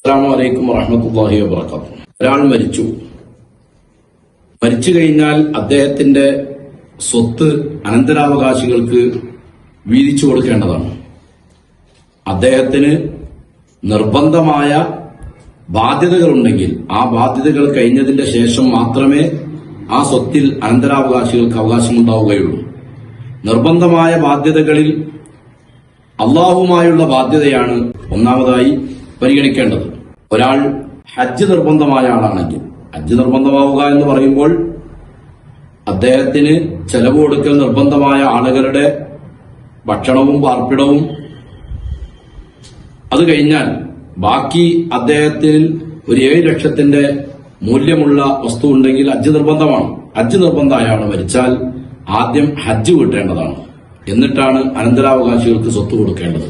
അസ്സലാമു അലൈക്കും വറഹ്മത്തുള്ളാഹി വബറകാതുഹു. ഒരാൾ മരിച്ചു കഴിഞ്ഞാൽ അദ്ദേഹത്തിന്റെ സ്വത്ത് അനന്തരാവകാശികൾക്ക് വീതിച്ചു കൊടുക്കേണ്ടതാണ്. അദ്ദേഹത്തിന് നിർബന്ധമായ ബാധ്യതകളുണ്ടെങ്കിൽ ആ ബാധ്യതകൾ കഴിഞ്ഞതിന്റെ ശേഷം മാത്രമേ ആ സ്വത്തിൽ അനന്തരാവകാശികൾക്ക് അവകാശമുണ്ടാവുകയുള്ളൂ. നിർബന്ധമായ ബാധ്യതകളിൽ അള്ളാഹുമായുള്ള ബാധ്യതയാണ് ഒന്നാമതായി പരിഗണിക്കേണ്ടത്. ഒരാൾ ഹജ്ജ് നിർബന്ധമായ ആളാണെങ്കിൽ, ഹജ്ജ് നിർബന്ധമാവുക എന്ന് പറയുമ്പോൾ അദ്ദേഹത്തിന് ചെലവ് കൊടുക്കൽ നിർബന്ധമായ ആളുകളുടെ ഭക്ഷണവും പാർപ്പിടവും, അത് കഴിഞ്ഞാൽ ബാക്കി അദ്ദേഹത്തിൽ ഒരു 7 ലക്ഷത്തിന്റെ മൂല്യമുള്ള വസ്തു ഉണ്ടെങ്കിൽ ഹജ്ജ് നിർബന്ധമാണ്. ഹജ്ജ് നിർബന്ധമായ ആൾ മരിച്ചാൽ ആദ്യം ഹജ്ജ് വീട്ടേണ്ടതാണ്, എന്നിട്ടാണ് അനന്തരാവകാശികൾക്ക് സ്വത്ത് കൊടുക്കേണ്ടത്.